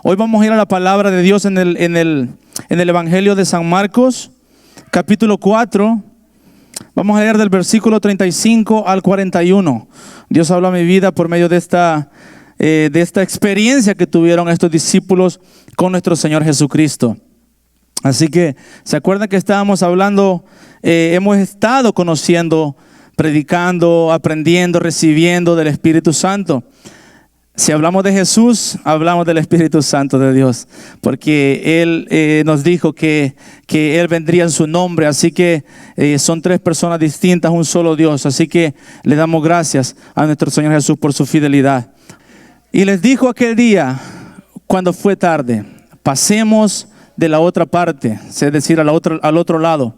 Hoy vamos a ir a la palabra de Dios en el Evangelio de San Marcos, capítulo 4. Vamos a leer del versículo 35 al 41. Dios habla a mi vida por medio de esta experiencia que tuvieron estos discípulos con nuestro Señor Jesucristo. Así que, ¿se acuerdan que estábamos hablando? Hemos estado conociendo, predicando, aprendiendo, recibiendo del Espíritu Santo. Si hablamos de Jesús, hablamos del Espíritu Santo de Dios, porque Él nos dijo que Él vendría en su nombre. Así que son tres personas distintas, un solo Dios. Así que le damos gracias a nuestro Señor Jesús por su fidelidad. Y les dijo aquel día, cuando fue tarde, pasemos de la otra parte, es decir, al otro lado.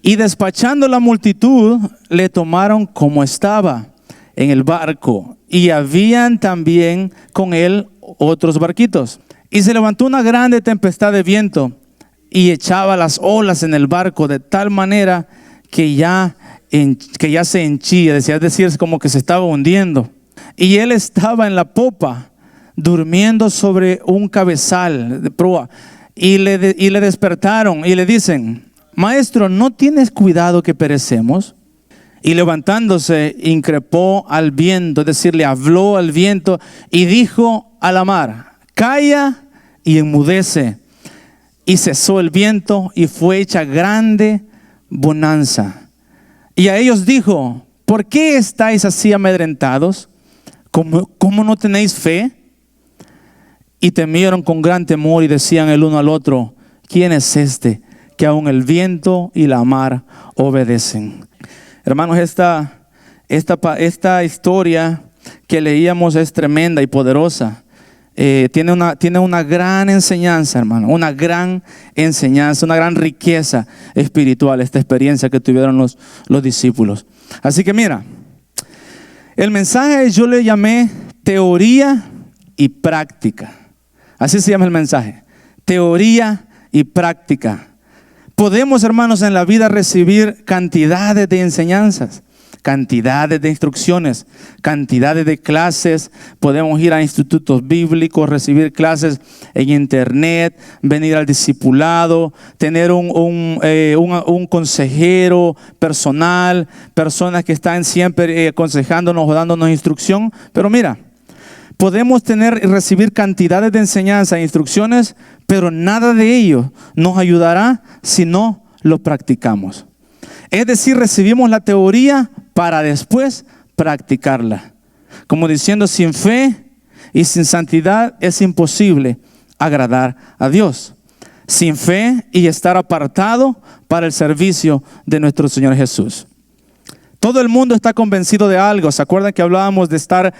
Y despachando la multitud, le tomaron como estaba en el barco, y habían también con él otros barquitos. Y se levantó una grande tempestad de viento, y echaba las olas en el barco de tal manera que ya se henchía, es decir, como que se estaba hundiendo. Y él estaba en la popa, durmiendo sobre un cabezal de proa. Y le despertaron y le dicen: Maestro, ¿no tienes cuidado que perecemos? Y levantándose, increpó al viento, es decir, le habló al viento y dijo a la mar: Calla y enmudece. Y cesó el viento y fue hecha grande bonanza. Y a ellos dijo: ¿Por qué estáis así amedrentados? ¿Cómo no tenéis fe? Y temieron con gran temor y decían el uno al otro: ¿Quién es este que aun el viento y la mar obedecen? Hermanos, esta historia que leíamos es tremenda y poderosa. Tiene una gran enseñanza, hermano, una gran enseñanza, una gran riqueza espiritual, esta experiencia que tuvieron los discípulos. Así que mira, el mensaje yo le llamé teoría y práctica. Así se llama el mensaje, teoría y práctica. Podemos, hermanos, en la vida recibir cantidades de enseñanzas, cantidades de instrucciones, cantidades de clases. Podemos ir a institutos bíblicos, recibir clases en internet, venir al discipulado, tener un consejero personal, personas que están siempre aconsejándonos o dándonos instrucción. Pero mira, podemos tener y recibir cantidades de enseñanzas e instrucciones, pero nada de ello nos ayudará si no lo practicamos. Es decir, recibimos la teoría para después practicarla. Como diciendo, sin fe y sin santidad es imposible agradar a Dios. Sin fe y estar apartado para el servicio de nuestro Señor Jesús. Todo el mundo está convencido de algo. ¿Se acuerdan que hablábamos de estar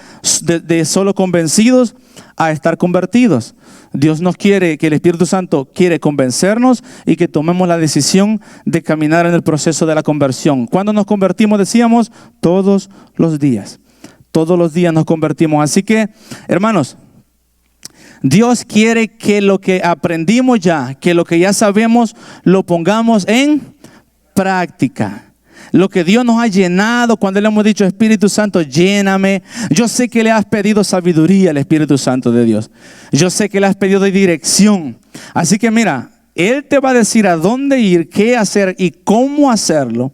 de solo convencidos a estar convertidos? Dios nos quiere, que el Espíritu Santo quiere convencernos y que tomemos la decisión de caminar en el proceso de la conversión. ¿Cuándo nos convertimos? Decíamos, todos los días. Todos los días nos convertimos. Así que, hermanos, Dios quiere que lo que aprendimos ya, que lo que ya sabemos, lo pongamos en práctica. Lo que Dios nos ha llenado, cuando le hemos dicho: Espíritu Santo, lléname. Yo sé que le has pedido sabiduría al Espíritu Santo de Dios. Yo sé que le has pedido dirección. Así que mira, Él te va a decir a dónde ir, qué hacer y cómo hacerlo.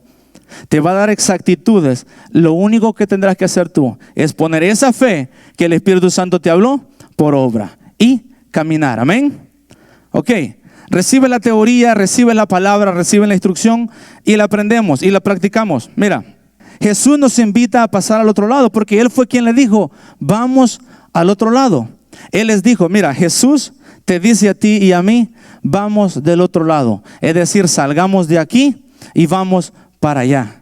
Te va a dar exactitudes. Lo único que tendrás que hacer tú es poner esa fe que el Espíritu Santo te habló por obra y caminar. Amén. Ok. Recibe la teoría, recibe la palabra, recibe la instrucción y la aprendemos y la practicamos. Mira, Jesús nos invita a pasar al otro lado porque Él fue quien le dijo: vamos al otro lado. Él les dijo: mira, Jesús te dice a ti y a mí, vamos del otro lado. Es decir, salgamos de aquí y vamos para allá.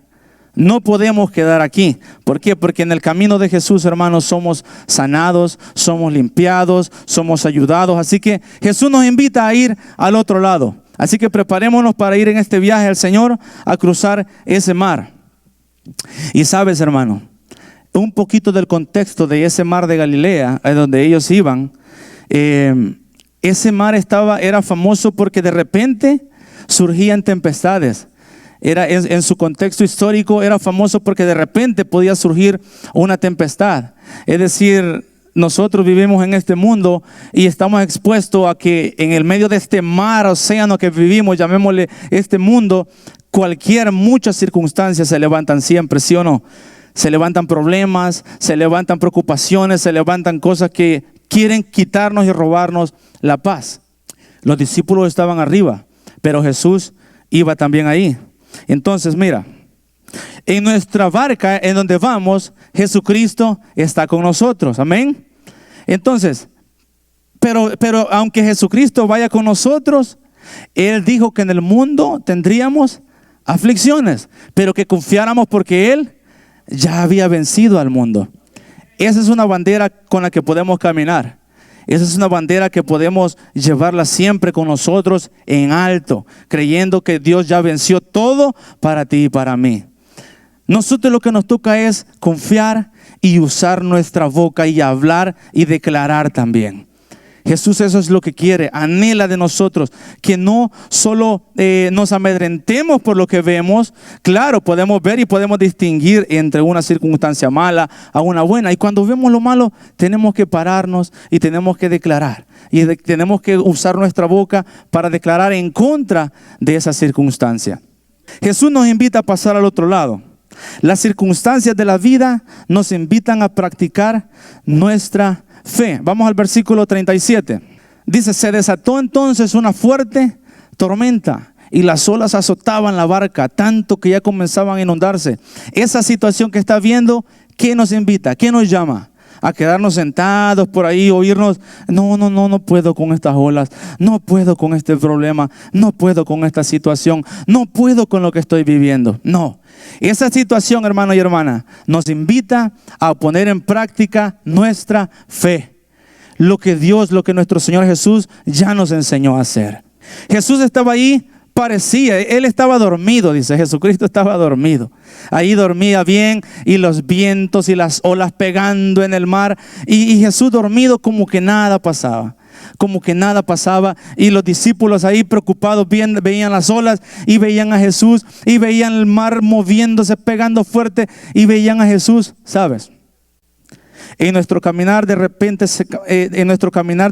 No podemos quedar aquí. ¿Por qué? Porque en el camino de Jesús, hermanos, somos sanados, somos limpiados, somos ayudados. Así que Jesús nos invita a ir al otro lado. Así que preparémonos para ir en este viaje al Señor a cruzar ese mar. Y sabes, hermano, un poquito del contexto de ese mar de Galilea, a donde ellos iban. Ese mar era famoso porque de repente surgían tempestades. En su contexto histórico era famoso porque de repente podía surgir una tempestad. Es decir, nosotros vivimos en este mundo y estamos expuestos a que en el medio de este mar, océano que vivimos, llamémosle este mundo, muchas circunstancias se levantan siempre, ¿sí o no? Se levantan problemas, se levantan preocupaciones, se levantan cosas que quieren quitarnos y robarnos la paz. Los discípulos estaban arriba, pero Jesús iba también ahí. Entonces, mira, en nuestra barca, en donde vamos, Jesucristo está con nosotros. Amén. Entonces, pero aunque Jesucristo vaya con nosotros, Él dijo que en el mundo tendríamos aflicciones, pero que confiáramos porque Él ya había vencido al mundo. Esa es una bandera con la que podemos caminar. Esa es una bandera que podemos llevarla siempre con nosotros en alto, creyendo que Dios ya venció todo para ti y para mí. Nosotros lo que nos toca es confiar y usar nuestra boca y hablar y declarar también. Jesús eso es lo que quiere, anhela de nosotros, que no solo nos amedrentemos por lo que vemos. Claro, podemos ver y podemos distinguir entre una circunstancia mala a una buena. Y cuando vemos lo malo, tenemos que pararnos y tenemos que declarar. Y tenemos que usar nuestra boca para declarar en contra de esa circunstancia. Jesús nos invita a pasar al otro lado. Las circunstancias de la vida nos invitan a practicar nuestra fe. Vamos al versículo 37. Dice: se desató entonces una fuerte tormenta y las olas azotaban la barca, tanto que ya comenzaban a inundarse. Esa situación que está viendo, ¿qué nos invita? ¿Qué nos llama? A quedarnos sentados por ahí, oírnos: no puedo con estas olas, no puedo con este problema, no puedo con esta situación, no puedo con lo que estoy viviendo. No, esa situación, hermano y hermana, nos invita a poner en práctica nuestra fe. Lo que nuestro Señor Jesús ya nos enseñó a hacer. Jesús estaba ahí. Él estaba dormido, dice, Jesucristo estaba dormido. Ahí dormía bien y los vientos y las olas pegando en el mar. Y Jesús dormido como que nada pasaba. Como que nada pasaba. Y los discípulos ahí preocupados veían las olas y veían a Jesús. Y veían el mar moviéndose, pegando fuerte. Y veían a Jesús, ¿sabes? En nuestro caminar de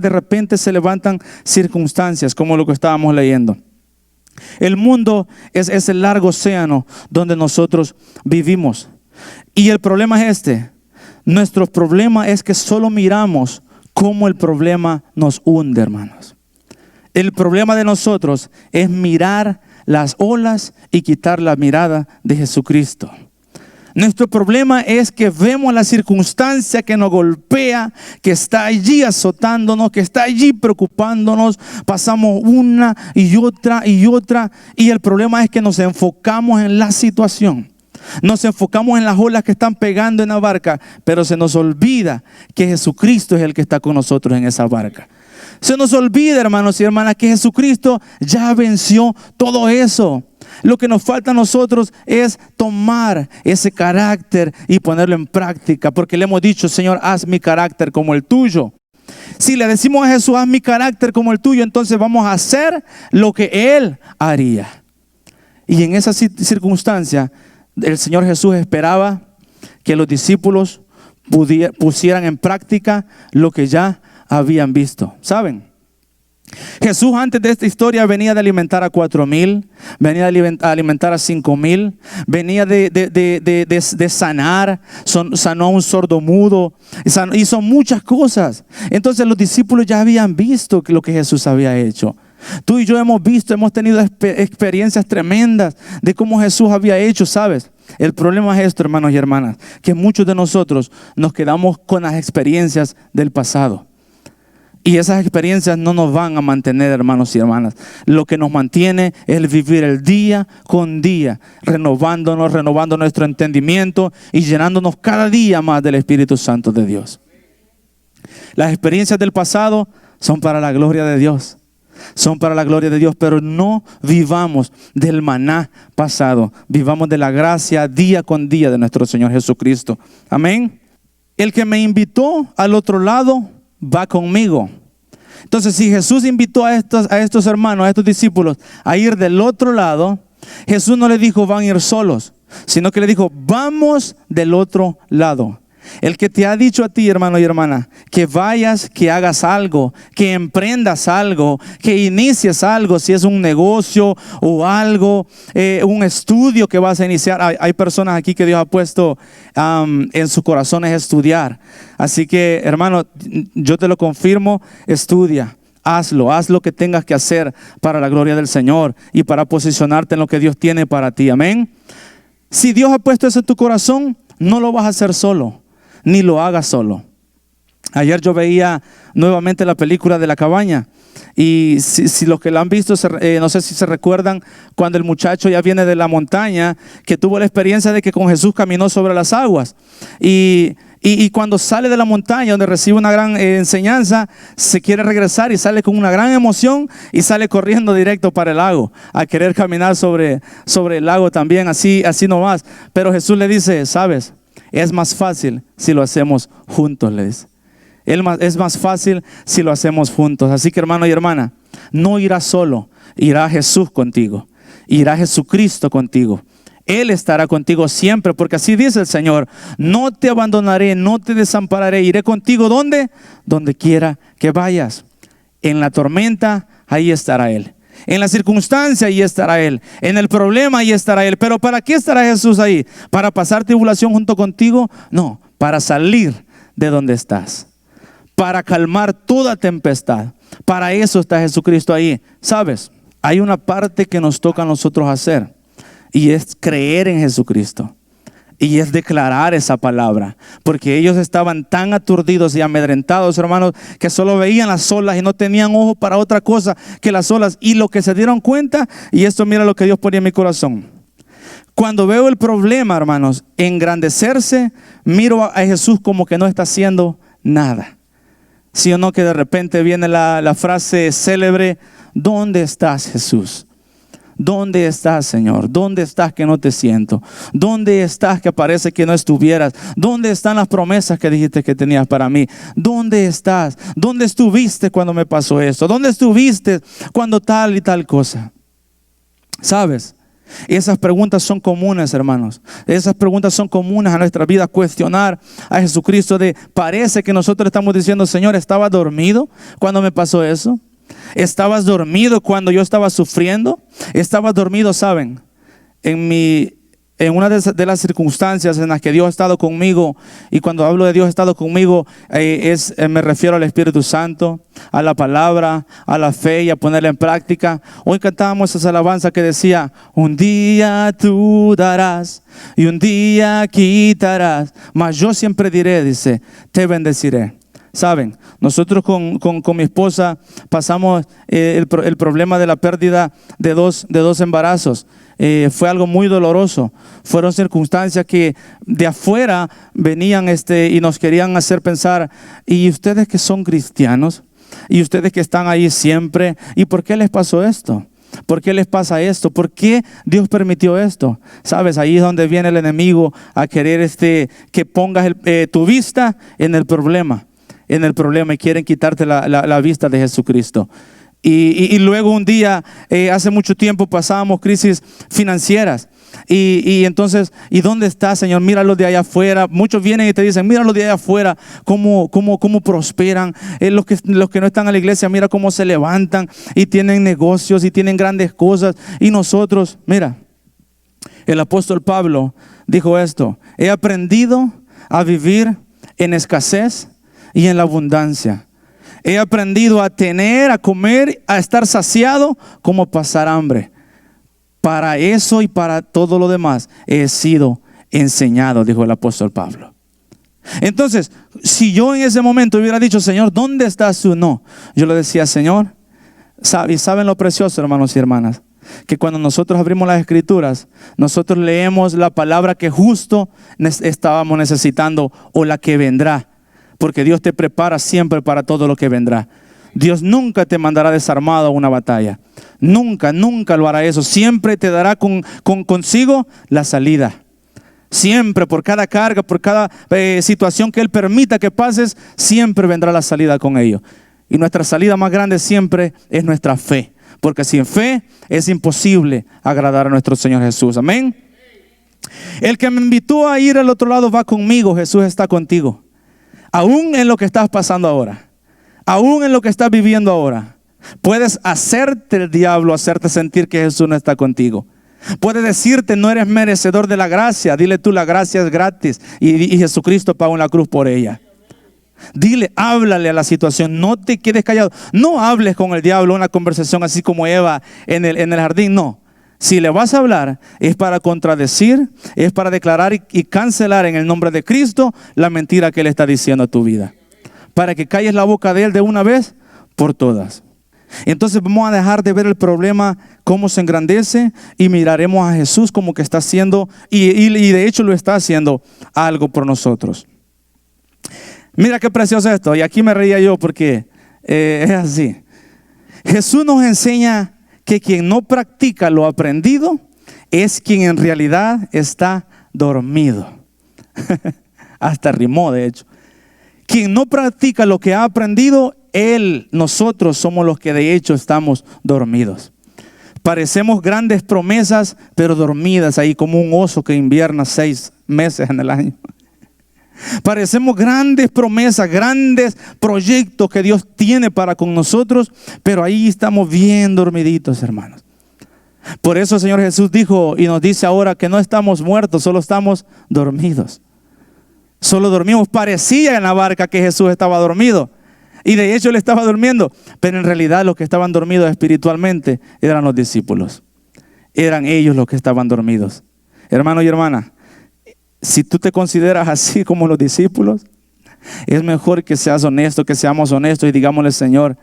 repente se levantan circunstancias como lo que estábamos leyendo. El mundo es el largo océano donde nosotros vivimos. Y el problema es este. Nuestro problema es que solo miramos cómo el problema nos hunde, hermanos. El problema de nosotros es mirar las olas y quitar la mirada de Jesucristo. Nuestro problema es que vemos la circunstancia que nos golpea, que está allí azotándonos, que está allí preocupándonos. Pasamos una y otra y otra. Y el problema es que nos enfocamos en la situación. Nos enfocamos en las olas que están pegando en la barca, pero se nos olvida que Jesucristo es el que está con nosotros en esa barca. Se nos olvida, hermanos y hermanas, que Jesucristo ya venció todo eso. Lo que nos falta a nosotros es tomar ese carácter y ponerlo en práctica, porque le hemos dicho: Señor, haz mi carácter como el tuyo. Si le decimos a Jesús: haz mi carácter como el tuyo, entonces vamos a hacer lo que Él haría. Y en esa circunstancia, el Señor Jesús esperaba que los discípulos pusieran en práctica lo que ya habían visto. ¿Saben? Jesús antes de esta historia venía de alimentar a 4,000, venía de alimentar a 5,000, venía de sanar, sanó a un sordomudo, hizo muchas cosas. Entonces los discípulos ya habían visto lo que Jesús había hecho. Tú y yo hemos tenido experiencias tremendas de cómo Jesús había hecho, ¿sabes? El problema es esto, hermanos y hermanas, que muchos de nosotros nos quedamos con las experiencias del pasado. Y esas experiencias no nos van a mantener, hermanos y hermanas. Lo que nos mantiene es el vivir el día con día, renovando nuestro entendimiento y llenándonos cada día más del Espíritu Santo de Dios. Las experiencias del pasado son para la gloria de Dios. Son para la gloria de Dios, pero no vivamos del maná pasado. Vivamos de la gracia día con día de nuestro Señor Jesucristo. Amén. El que me invitó al otro lado va conmigo. Entonces, si Jesús invitó a estos hermanos, a estos discípulos a ir del otro lado, Jesús no le dijo: van a ir solos, sino que le dijo: vamos del otro lado. El que te ha dicho a ti, hermano y hermana, que vayas, que hagas algo, que emprendas algo, que inicies algo, si es un negocio o algo, un estudio que vas a iniciar. Hay personas aquí que Dios ha puesto en su corazón es estudiar. Así que, hermano, yo te lo confirmo, estudia. Haz lo que tengas que hacer para la gloria del Señor y para posicionarte en lo que Dios tiene para ti. Amén. Si Dios ha puesto eso en tu corazón, no lo vas a hacer solo, ni lo hagas solo. Ayer yo veía nuevamente la película de La Cabaña. Y si los que la han visto, no sé si se recuerdan cuando el muchacho ya viene de la montaña, que tuvo la experiencia de que con Jesús caminó sobre las aguas. Y cuando sale de la montaña, donde recibe una gran enseñanza, se quiere regresar y sale con una gran emoción y sale corriendo directo para el lago, a querer caminar sobre el lago también, así nomás. Pero Jesús le dice, ¿sabes? Es más fácil si lo hacemos juntos, le dice. Es más fácil si lo hacemos juntos. Así que, hermano y hermana, no irás solo, irá Jesús contigo, irá Jesucristo contigo. Él estará contigo siempre, porque así dice el Señor: no te abandonaré, no te desampararé, iré contigo donde quiera que vayas. En la tormenta, ahí estará Él. En la circunstancia, ahí estará Él. En el problema, ahí estará Él. Pero ¿para qué estará Jesús ahí? ¿Para pasar tribulación junto contigo? No, para salir de donde estás, para calmar toda tempestad. Para eso está Jesucristo ahí. ¿Sabes? Hay una parte que nos toca a nosotros hacer, y es creer en Jesucristo. Y es declarar esa palabra. Porque ellos estaban tan aturdidos y amedrentados, hermanos, que solo veían las olas y no tenían ojo para otra cosa que las olas. Y lo que se dieron cuenta, y esto mira lo que Dios ponía en mi corazón. Cuando veo el problema, hermanos, engrandecerse, miro a Jesús como que no está haciendo nada. ¿Sí o no? Que de repente viene la frase célebre: ¿dónde estás, Jesús? ¿Dónde estás, Señor? ¿Dónde estás que no te siento? ¿Dónde estás que parece que no estuvieras? ¿Dónde están las promesas que dijiste que tenías para mí? ¿Dónde estás? ¿Dónde estuviste cuando me pasó esto? ¿Dónde estuviste cuando tal y tal cosa? ¿Sabes? Esas preguntas son comunes, hermanos. Esas preguntas son comunes a nuestra vida. Cuestionar a Jesucristo parece que nosotros estamos diciendo: Señor, ¿estaba dormido cuando me pasó eso? ¿Estabas dormido cuando yo estaba sufriendo? ¿Estabas dormido, saben? En una de las circunstancias en las que Dios ha estado conmigo, y cuando hablo de Dios ha estado conmigo, me refiero al Espíritu Santo, a la palabra, a la fe y a ponerla en práctica. Hoy cantábamos esa alabanza que decía: un día tú darás y un día quitarás, mas yo siempre diré, dice, te bendeciré. Saben, nosotros con mi esposa pasamos el problema de la pérdida de dos embarazos. Fue algo muy doloroso. Fueron circunstancias que de afuera venían y nos querían hacer pensar: ¿y ustedes que son cristianos? ¿Y ustedes que están ahí siempre? ¿Y por qué les pasó esto? ¿Por qué les pasa esto? ¿Por qué Dios permitió esto? Sabes, ahí es donde viene el enemigo a querer que pongas tu vista en el problema. Y quieren quitarte la vista de Jesucristo. Y luego un día, hace mucho tiempo, pasábamos crisis financieras. Y entonces, ¿y dónde está, Señor? Míralo de allá afuera. Muchos vienen y te dicen: míralo de allá afuera, cómo prosperan. Los que no están en la iglesia, mira cómo se levantan y tienen negocios y tienen grandes cosas. Y nosotros, mira, el apóstol Pablo dijo esto: he aprendido a vivir en escasez y en la abundancia. He aprendido a tener, a comer, a estar saciado, como pasar hambre. Para eso y para todo lo demás he sido enseñado, dijo el apóstol Pablo. Entonces, si yo en ese momento hubiera dicho: Señor, ¿dónde estás tú? No, yo le decía: Señor, y saben lo precioso, hermanos y hermanas, que cuando nosotros abrimos las escrituras, nosotros leemos la palabra que justo estábamos necesitando, o la que vendrá. Porque Dios te prepara siempre para todo lo que vendrá. Dios nunca te mandará desarmado a una batalla. Nunca, nunca lo hará eso. Siempre te dará consigo la salida. Siempre, por cada carga, por cada situación que Él permita que pases, siempre vendrá la salida con ello. Y nuestra salida más grande siempre es nuestra fe. Porque sin fe es imposible agradar a nuestro Señor Jesús. Amén. El que me invitó a ir al otro lado va conmigo. Jesús está contigo. Aún en lo que estás pasando ahora. Aún en lo que estás viviendo ahora. Puedes hacerte el diablo, hacerte sentir que Jesús no está contigo. Puede decirte, no eres merecedor de la gracia. Dile tú, la gracia es gratis y Jesucristo pagó en la cruz por ella. Dile, háblale a la situación, no te quedes callado. No hables con el diablo una conversación así como Eva en el jardín, no. Si le vas a hablar, es para contradecir, es para declarar y cancelar en el nombre de Cristo la mentira que Él está diciendo a tu vida. Para que calles la boca de Él de una vez por todas. Entonces vamos a dejar de ver el problema cómo se engrandece y miraremos a Jesús como que está haciendo y de hecho lo está haciendo algo por nosotros. Mira qué precioso esto, y aquí me reía yo porque es así. Jesús nos enseña que quien no practica lo aprendido es quien en realidad está dormido. Hasta rimó, de hecho. Quien no practica lo que ha aprendido, nosotros somos los que de hecho estamos dormidos. Parecemos grandes promesas, pero dormidas ahí como un oso que invierna 6 meses en el año. Parecemos grandes promesas, grandes proyectos que Dios tiene para con nosotros, pero ahí estamos bien dormiditos, hermanos. Por eso el Señor Jesús dijo y nos dice ahora que no estamos muertos, solo estamos dormidos. Solo dormimos. Parecía en la barca que Jesús estaba dormido. Y de hecho Él estaba durmiendo. Pero en realidad los que estaban dormidos espiritualmente eran los discípulos. Eran ellos los que estaban dormidos. Hermano y hermana, si tú te consideras así como los discípulos, es mejor que seas honesto, que seamos honestos y digámosle, Señor,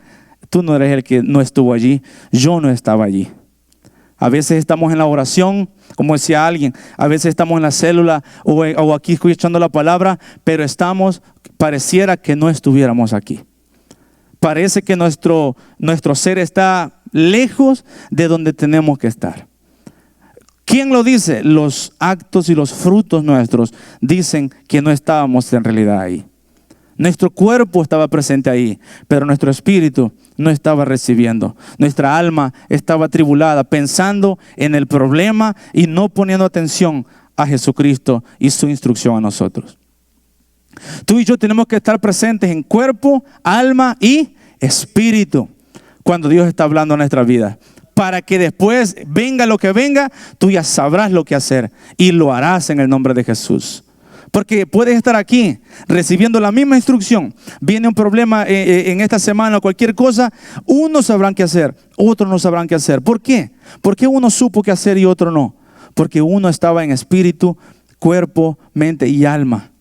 tú no eres el que no estuvo allí, yo no estaba allí. A veces estamos en la oración, como decía alguien, a veces estamos en la célula o aquí escuchando la palabra, pero pareciera que no estuviéramos aquí. Parece que nuestro ser está lejos de donde tenemos que estar. ¿Quién lo dice? Los actos y los frutos nuestros dicen que no estábamos en realidad ahí. Nuestro cuerpo estaba presente ahí, pero nuestro espíritu no estaba recibiendo. Nuestra alma estaba atribulada, pensando en el problema y no poniendo atención a Jesucristo y su instrucción a nosotros. Tú y yo tenemos que estar presentes en cuerpo, alma y espíritu cuando Dios está hablando en nuestra vida. Para que después venga lo que venga, tú ya sabrás lo que hacer y lo harás en el nombre de Jesús. Porque puedes estar aquí recibiendo la misma instrucción. Viene un problema en esta semana o cualquier cosa, unos sabrán qué hacer, otros no sabrán qué hacer. ¿Por qué? ¿Por qué uno supo qué hacer y otro no? Porque uno estaba en espíritu, cuerpo, mente y alma.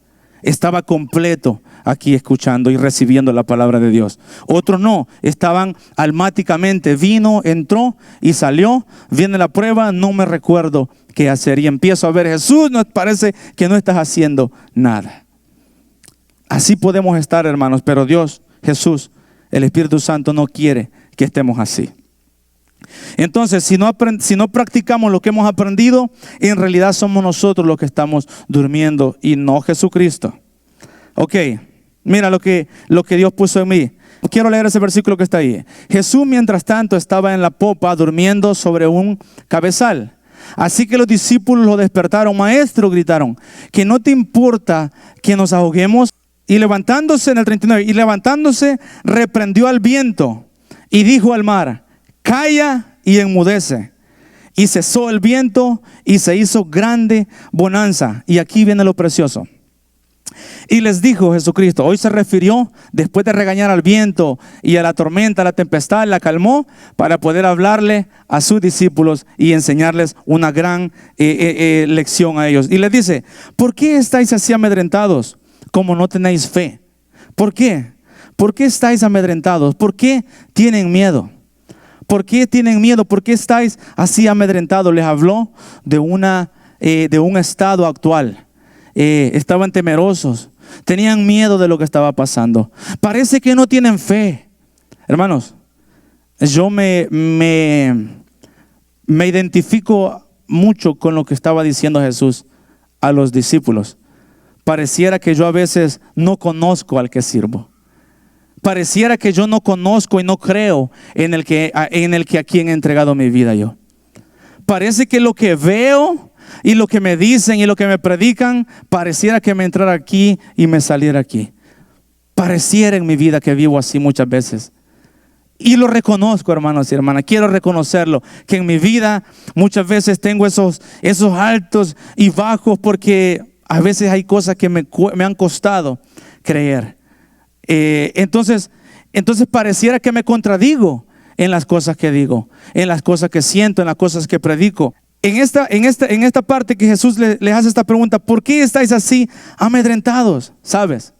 Estaba completo aquí escuchando y recibiendo la palabra de Dios. Otros no, estaban almáticamente, vino, entró y salió. Viene la prueba, no me recuerdo qué hacer. Y empiezo a ver, Jesús, nos parece que no estás haciendo nada. Así podemos estar, hermanos, pero Dios, Jesús, el Espíritu Santo no quiere que estemos así. Entonces, si no practicamos lo que hemos aprendido, en realidad somos nosotros los que estamos durmiendo y no Jesucristo. Ok, mira lo que Dios puso en mí. Quiero leer ese versículo que está ahí. Jesús, mientras tanto, estaba en la popa durmiendo sobre un cabezal. Así que los discípulos lo despertaron. Maestro, gritaron, ¿que no te importa que nos ahoguemos? Y levantándose, en el 39, y levantándose, reprendió al viento y dijo al mar, calla y enmudece. Y cesó el viento y se hizo grande bonanza. Y aquí viene lo precioso. Y les dijo Jesucristo, hoy se refirió después de regañar al viento y a la tormenta, a la tempestad, la calmó para poder hablarle a sus discípulos y enseñarles una gran lección a ellos. Y les dice, ¿por qué estáis así amedrentados como no tenéis fe? ¿Por qué? ¿Por qué estáis amedrentados? ¿Por qué tienen miedo? ¿Por qué tienen miedo? ¿Por qué estáis así amedrentados? Les habló de un estado actual. Estaban temerosos, tenían miedo de lo que estaba pasando. Parece que no tienen fe. Hermanos, yo me identifico mucho con lo que estaba diciendo Jesús a los discípulos. Pareciera que yo a veces no conozco al que sirvo. Pareciera que yo no conozco y no creo en el que a quien he entregado mi vida yo. Parece que lo que veo, y lo que me dicen y lo que me predican, pareciera que me entrara aquí y me saliera aquí. Pareciera en mi vida que vivo así muchas veces. Y lo reconozco, hermanos y hermanas, quiero reconocerlo, que en mi vida muchas veces tengo esos altos y bajos, porque a veces hay cosas que me han costado creer. Entonces pareciera que me contradigo en las cosas que digo, en las cosas que siento, en las cosas que predico. En esta parte que Jesús les hace esta pregunta, ¿por qué estáis así amedrentados? ¿Sabes?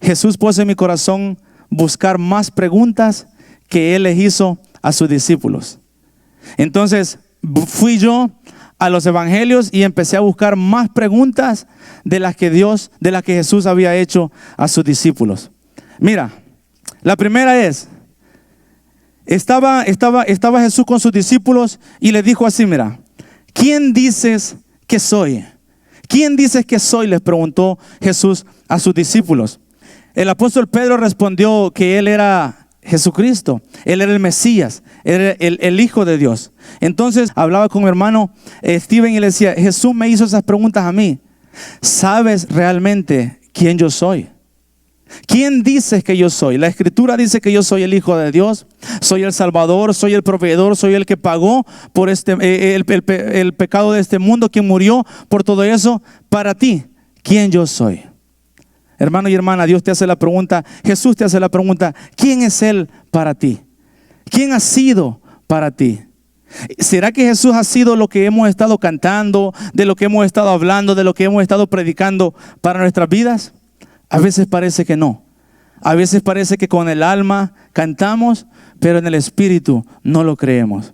Jesús puso en mi corazón buscar más preguntas que Él les hizo a sus discípulos. Entonces fui yo a los evangelios y empecé a buscar más preguntas de las que Jesús había hecho a sus discípulos. Mira, la primera es, estaba Jesús con sus discípulos y les dijo así, mira, ¿quién dices que soy? ¿Quién dices que soy?, les preguntó Jesús a sus discípulos. El apóstol Pedro respondió que Él era Jesucristo, Él era el Mesías, Él era el Hijo de Dios. Entonces hablaba con mi hermano Steven y le decía, Jesús me hizo esas preguntas a mí. ¿Sabes realmente quién yo soy? ¿Quién dices que yo soy? La Escritura dice que yo soy el Hijo de Dios, soy el Salvador, soy el proveedor, soy el que pagó por el pecado de este mundo, quien murió por todo eso. Para ti, ¿quién yo soy? Hermano y hermana, Dios te hace la pregunta, Jesús te hace la pregunta, ¿quién es Él para ti? ¿Quién ha sido para ti? ¿Será que Jesús ha sido lo que hemos estado cantando, de lo que hemos estado hablando, de lo que hemos estado predicando para nuestras vidas? A veces parece que no. A veces parece que con el alma cantamos, pero en el espíritu no lo creemos.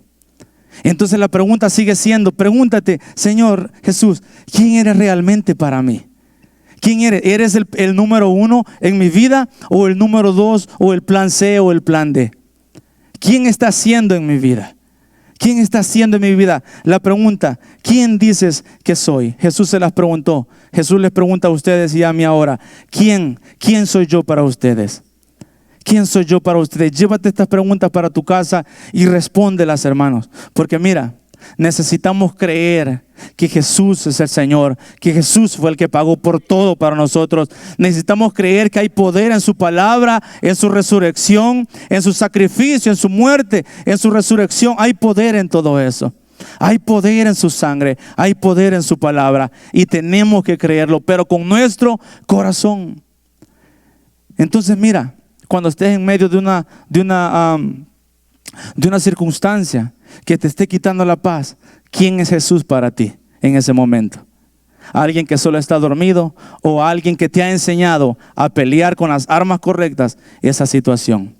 Entonces la pregunta sigue siendo, pregúntate, Señor Jesús, ¿quién eres realmente para mí? ¿Quién eres? ¿Eres el número 1 en mi vida, o el número 2, o el plan C, o el plan D? ¿Quién está haciendo en mi vida? ¿Quién está haciendo en mi vida? La pregunta, ¿quién dices que soy? Jesús se las preguntó. Jesús les pregunta a ustedes y a mí ahora, ¿quién soy yo para ustedes? ¿Quién soy yo para ustedes? Llévate estas preguntas para tu casa y respóndelas, hermanos. Porque mira, necesitamos creer que Jesús es el Señor, que Jesús fue el que pagó por todo para nosotros. Necesitamos creer que hay poder en su palabra, en su resurrección, en su sacrificio, en su muerte, en su resurrección. Hay poder en todo eso. Hay poder en su sangre, hay poder en su palabra, y tenemos que creerlo, pero con nuestro corazón. Entonces mira, cuando estés en medio de una circunstancia que te esté quitando la paz, ¿quién es Jesús para ti en ese momento? ¿Alguien que solo está dormido, o alguien que te ha enseñado a pelear con las armas correctas esa situación?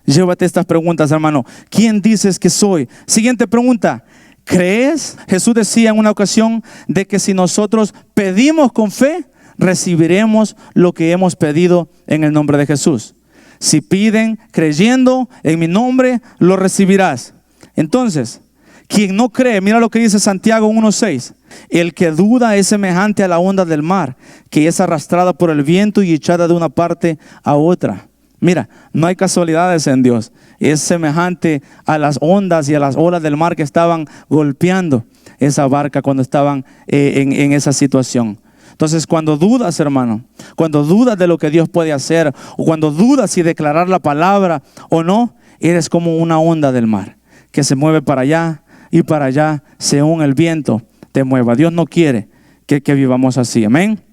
Llévate estas preguntas, hermano. ¿Quién dices que soy? Siguiente pregunta. ¿Crees? Jesús decía en una ocasión de que si nosotros pedimos con fe, recibiremos lo que hemos pedido en el nombre de Jesús. Si piden creyendo en mi nombre, lo recibirás. Entonces, quien no cree, mira lo que dice Santiago 1:6. El que duda es semejante a la onda del mar, que es arrastrada por el viento y echada de una parte a otra. Mira, no hay casualidades en Dios. Es semejante a las ondas y a las olas del mar que estaban golpeando esa barca cuando estaban en esa situación. Entonces, cuando dudas, hermano, cuando dudas de lo que Dios puede hacer, o cuando dudas si declarar la palabra o no, eres como una onda del mar que se mueve para allá y para allá según el viento te mueva. Dios no quiere que vivamos así. Amén.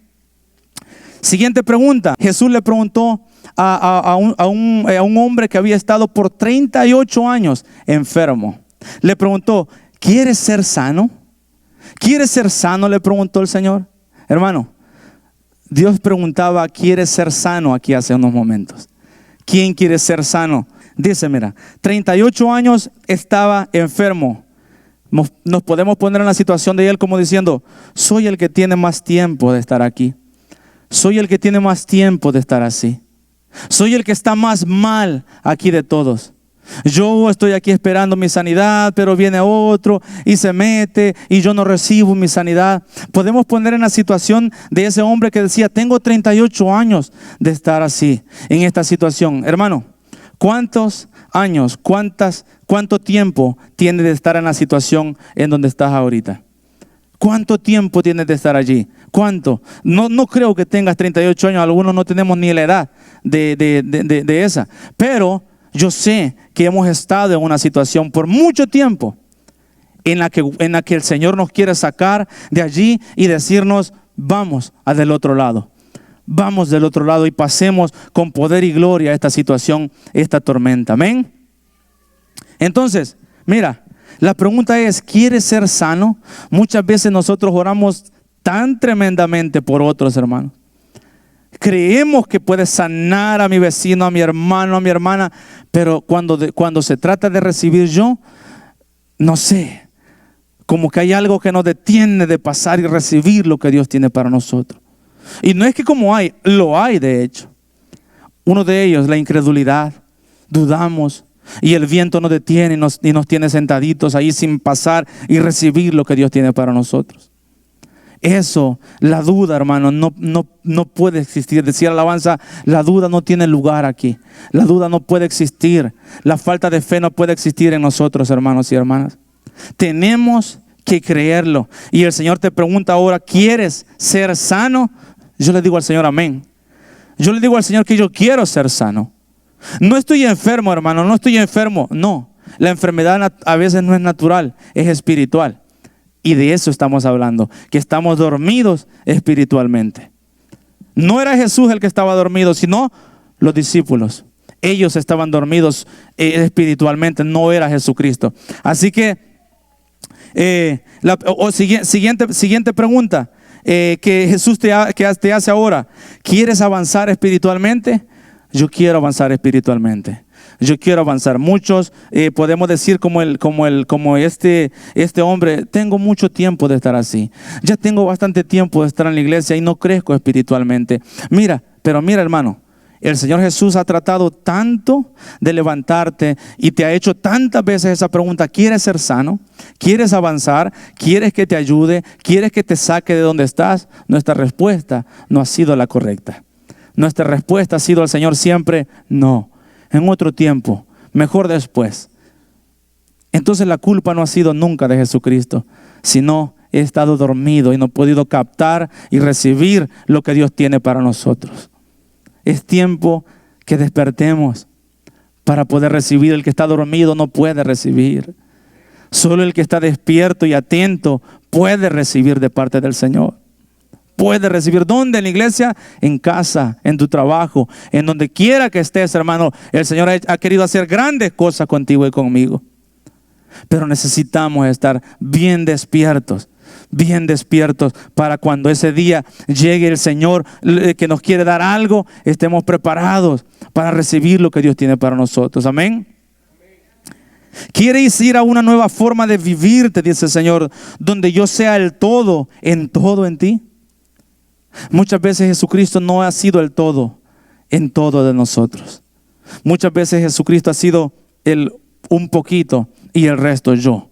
Siguiente pregunta. Jesús le preguntó a un hombre que había estado por 38 años enfermo. Le preguntó, ¿quieres ser sano? ¿Quieres ser sano?, le preguntó el Señor. Hermano, Dios preguntaba, ¿quieres ser sano? Aquí hace unos momentos. ¿Quién quiere ser sano? Dice, mira, 38 años estaba enfermo. Nos podemos poner en la situación de él como diciendo, soy el que tiene más tiempo de estar aquí. Soy el que tiene más tiempo de estar así. Soy el que está más mal aquí de todos. Yo estoy aquí esperando mi sanidad, pero viene otro y se mete y yo no recibo mi sanidad. Podemos poner en la situación de ese hombre que decía, tengo 38 años de estar así, en esta situación. Hermano, ¿cuántos años, cuánto tiempo tienes de estar en la situación en donde estás ahorita? ¿Cuánto tiempo tienes de estar allí? ¿Cuánto? No creo que tengas 38 años, algunos no tenemos ni la edad de esa. Pero yo sé que hemos estado en una situación por mucho tiempo en la que el Señor nos quiere sacar de allí y decirnos, vamos a del otro lado. Vamos del otro lado y pasemos con poder y gloria esta situación, esta tormenta. Amén. Entonces, mira, la pregunta es, ¿quieres ser sano? Muchas veces nosotros oramos tan tremendamente por otros, hermanos. Creemos que puede sanar a mi vecino, a mi hermano, a mi hermana, pero cuando se trata de recibir yo, no sé, como que hay algo que nos detiene de pasar y recibir lo que Dios tiene para nosotros. Y no es que como hay, lo hay de hecho. Uno de ellos, la incredulidad. Dudamos y el viento nos detiene y nos tiene sentaditos ahí sin pasar y recibir lo que Dios tiene para nosotros. Eso, la duda, hermano, no puede existir. Decía la alabanza, la duda no tiene lugar aquí. La duda no puede existir. La falta de fe no puede existir en nosotros, hermanos y hermanas. Tenemos que creerlo. Y el Señor te pregunta ahora, ¿quieres ser sano? Yo le digo al Señor, amén. Yo le digo al Señor que yo quiero ser sano. No estoy enfermo, hermano, no estoy enfermo. No, la enfermedad a veces no es natural, es espiritual. Y de eso estamos hablando, que estamos dormidos espiritualmente. No era Jesús el que estaba dormido, sino los discípulos. Ellos estaban dormidos espiritualmente, no era Jesucristo. Así que, siguiente pregunta que Jesús te hace ahora. ¿Quieres avanzar espiritualmente? Yo quiero avanzar espiritualmente. Yo quiero avanzar. Muchos podemos decir como este hombre, tengo mucho tiempo de estar así. Ya tengo bastante tiempo de estar en la iglesia y no crezco espiritualmente. Pero mira, hermano, el Señor Jesús ha tratado tanto de levantarte y te ha hecho tantas veces esa pregunta: ¿quieres ser sano? ¿Quieres avanzar? ¿Quieres que te ayude? ¿Quieres que te saque de donde estás? Nuestra respuesta no ha sido la correcta. Nuestra respuesta ha sido al Señor siempre: no, en otro tiempo, mejor después. Entonces la culpa no ha sido nunca de Jesucristo, sino he estado dormido y no he podido captar y recibir lo que Dios tiene para nosotros. Es tiempo que despertemos para poder recibir. El que está dormido no puede recibir. Solo el que está despierto y atento puede recibir de parte del Señor. Puede recibir. ¿Dónde? En la iglesia, en casa, en tu trabajo, en donde quiera que estés, hermano. El Señor ha querido hacer grandes cosas contigo y conmigo. Pero necesitamos estar bien despiertos para cuando ese día llegue el Señor que nos quiere dar algo, estemos preparados para recibir lo que Dios tiene para nosotros. Amén. ¿Quieres ir a una nueva forma de vivir? Te dice el Señor, donde yo sea el todo en ti. Muchas veces Jesucristo no ha sido el todo en todo de nosotros. Muchas veces Jesucristo ha sido el un poquito y el resto yo.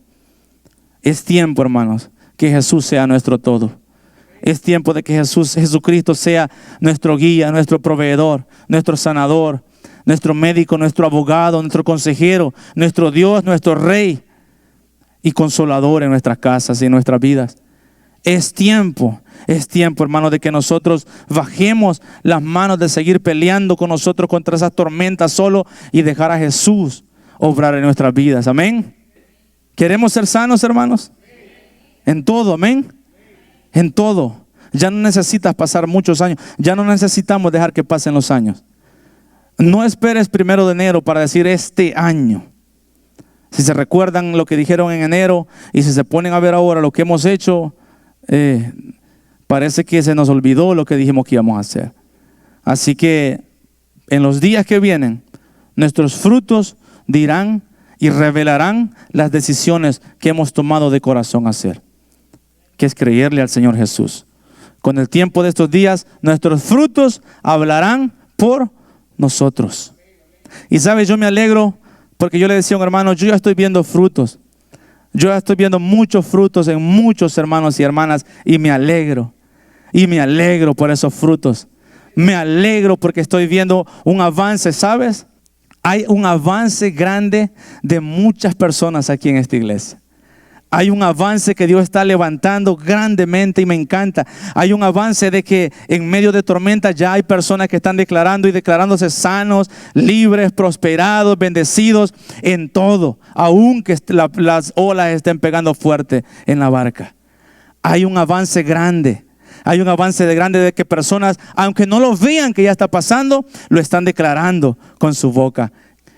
Es tiempo, hermanos, que Jesús sea nuestro todo. Es tiempo de que Jesucristo sea nuestro guía, nuestro proveedor, nuestro sanador, nuestro médico, nuestro abogado, nuestro consejero, nuestro Dios, nuestro Rey y consolador en nuestras casas y en nuestras vidas. Es tiempo, hermano, de que nosotros bajemos las manos de seguir peleando con nosotros contra esas tormentas solo y dejar a Jesús obrar en nuestras vidas. Amén. ¿Queremos ser sanos, hermanos? En todo, amén. En todo. Ya no necesitas pasar muchos años. Ya no necesitamos dejar que pasen los años. No esperes 1 de enero para decir este año. Si se recuerdan lo que dijeron en enero y si se ponen a ver ahora lo que hemos hecho, parece que se nos olvidó lo que dijimos que íbamos a hacer. Así que en los días que vienen, nuestros frutos dirán y revelarán las decisiones que hemos tomado de corazón hacer, que es creerle al Señor Jesús. Con el tiempo de estos días, nuestros frutos hablarán por nosotros. Y sabes, yo me alegro porque yo le decía a un hermano, yo ya estoy viendo frutos. Yo ya estoy viendo muchos frutos en muchos hermanos y hermanas y me alegro. Y me alegro por esos frutos. Me alegro porque estoy viendo un avance, ¿sabes? Hay un avance grande de muchas personas aquí en esta iglesia. Hay un avance que Dios está levantando grandemente y me encanta. Hay un avance de que en medio de tormenta ya hay personas que están declarando y declarándose sanos, libres, prosperados, bendecidos en todo, aunque las olas estén pegando fuerte en la barca. Hay un avance grande. Hay un avance grande de que personas, aunque no lo vean que ya está pasando, lo están declarando con su boca.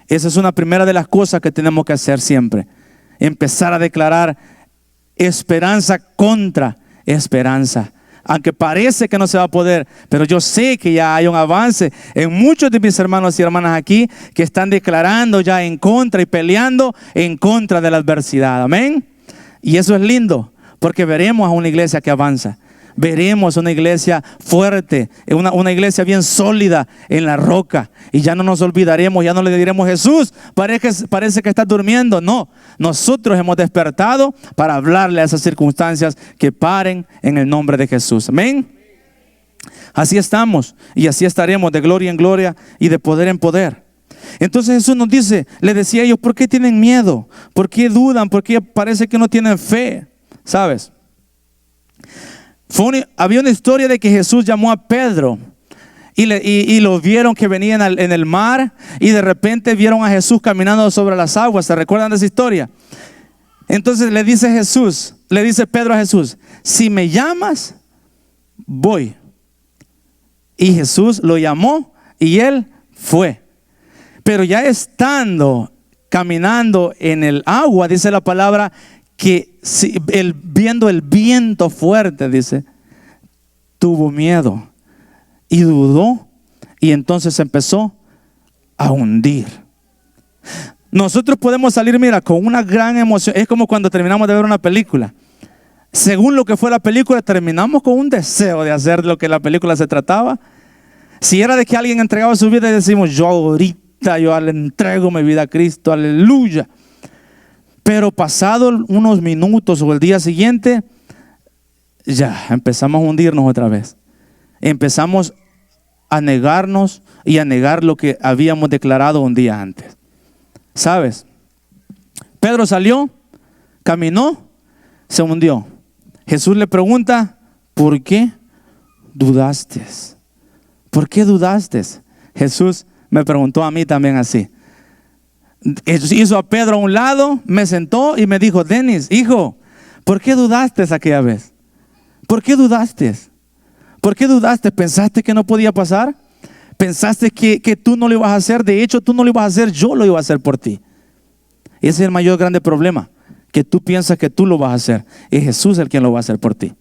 Esa es una primera de las cosas que tenemos que hacer siempre. Empezar a declarar esperanza contra esperanza. Aunque parece que no se va a poder, pero yo sé que ya hay un avance en muchos de mis hermanos y hermanas aquí que están declarando ya en contra y peleando en contra de la adversidad. Amén. Y eso es lindo, porque veremos a una iglesia que avanza. Veremos una iglesia fuerte, una iglesia bien sólida en la roca. Y ya no nos olvidaremos, ya no le diremos: Jesús, parece que estás durmiendo. No, nosotros hemos despertado para hablarle a esas circunstancias que paren en el nombre de Jesús. Amén. Así estamos y así estaremos de gloria en gloria y de poder en poder. Entonces Jesús nos dice, le decía a ellos: ¿por qué tienen miedo? ¿Por qué dudan? ¿Por qué parece que no tienen fe? ¿Sabes? Había una historia de que Jesús llamó a Pedro y lo vieron que venían en el mar, y de repente vieron a Jesús caminando sobre las aguas. ¿Se recuerdan de esa historia? Entonces le dice Pedro a Jesús: si me llamas, voy. Y Jesús lo llamó y él fue. Pero ya estando caminando en el agua, dice la palabra que viendo el viento fuerte, dice, tuvo miedo y dudó, y entonces empezó a hundir. Nosotros podemos salir, mira, con una gran emoción. Es como cuando terminamos de ver una película. Según lo que fue la película, terminamos con un deseo de hacer lo que la película se trataba. Si era de que alguien entregaba su vida, y decimos: yo le entrego mi vida a Cristo, aleluya. Pero pasado unos minutos o el día siguiente, ya empezamos a hundirnos otra vez. Empezamos a negarnos y a negar lo que habíamos declarado un día antes. ¿Sabes? Pedro salió, caminó, se hundió. Jesús le pregunta: ¿por qué dudaste? ¿Por qué dudaste? Jesús me preguntó a mí también así. Hizo a Pedro a un lado, me sentó y me dijo: Denis, hijo, ¿por qué dudaste aquella vez? ¿Por qué dudaste? ¿Por qué dudaste? ¿Pensaste que no podía pasar? ¿Pensaste que tú no lo ibas a hacer? De hecho, tú no lo ibas a hacer, yo lo iba a hacer por ti. Ese es el mayor grande problema, que tú piensas que tú lo vas a hacer. Es Jesús el quien lo va a hacer por ti.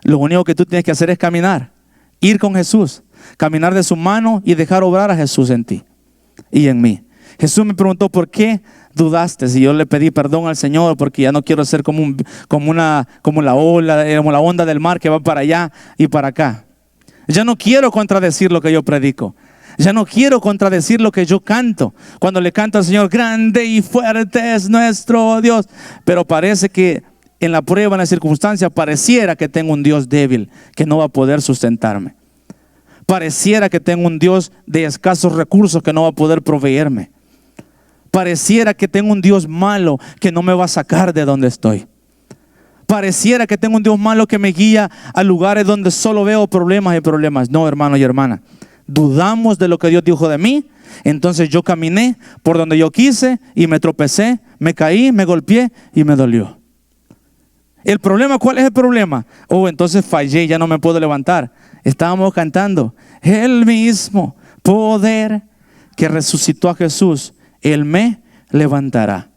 Lo único que tú tienes que hacer es caminar, ir con Jesús, caminar de su mano y dejar obrar a Jesús en ti y en mí. Jesús me preguntó: ¿por qué dudaste? Y yo le pedí perdón al Señor, porque ya no quiero ser como la onda del mar que va para allá y para acá. Ya no quiero contradecir lo que yo predico. Ya no quiero contradecir lo que yo canto. Cuando le canto al Señor: grande y fuerte es nuestro Dios. Pero parece que en la prueba, en la circunstancia, pareciera que tengo un Dios débil que no va a poder sustentarme. Pareciera que tengo un Dios de escasos recursos que no va a poder proveerme. Pareciera que tengo un Dios malo que no me va a sacar de donde estoy. Pareciera que tengo un Dios malo que me guía a lugares donde solo veo problemas y problemas. No, hermano y hermana, dudamos de lo que Dios dijo de mí. Entonces yo caminé por donde yo quise y me tropecé, me caí, me golpeé y me dolió. ¿El problema? ¿Cuál es el problema? Entonces fallé, ya no me puedo levantar. Estábamos cantando: el mismo poder que resucitó a Jesús, Él me levantará.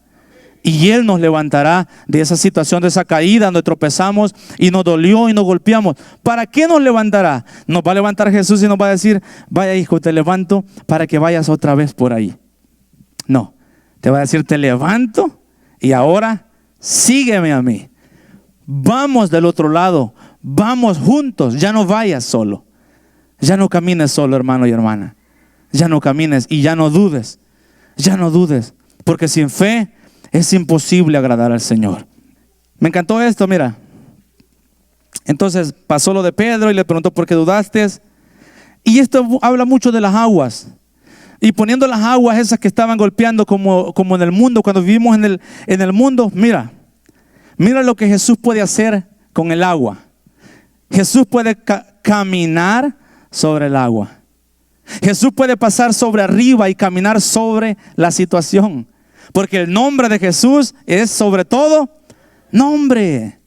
Y Él nos levantará de esa situación, de esa caída donde tropezamos y nos dolió y nos golpeamos. ¿Para qué nos levantará? Nos va a levantar Jesús y nos va a decir: vaya, hijo, te levanto para que vayas otra vez por ahí. No, te va a decir: te levanto y ahora sígueme a mí. Vamos del otro lado, vamos juntos, ya no vayas solo. Ya no camines solo, hermano y hermana. Ya no camines y ya no dudes. Ya no dudes, porque sin fe es imposible agradar al Señor. Me encantó esto, mira. Entonces pasó lo de Pedro y le preguntó: ¿por qué dudaste? Y esto habla mucho de las aguas. Y poniendo las aguas esas que estaban golpeando como en el mundo, cuando vivimos en el mundo, mira, Mira lo que Jesús puede hacer con el agua. Jesús puede caminar sobre el agua. Jesús puede pasar sobre arriba y caminar sobre la situación. Porque el nombre de Jesús es sobre todo nombre.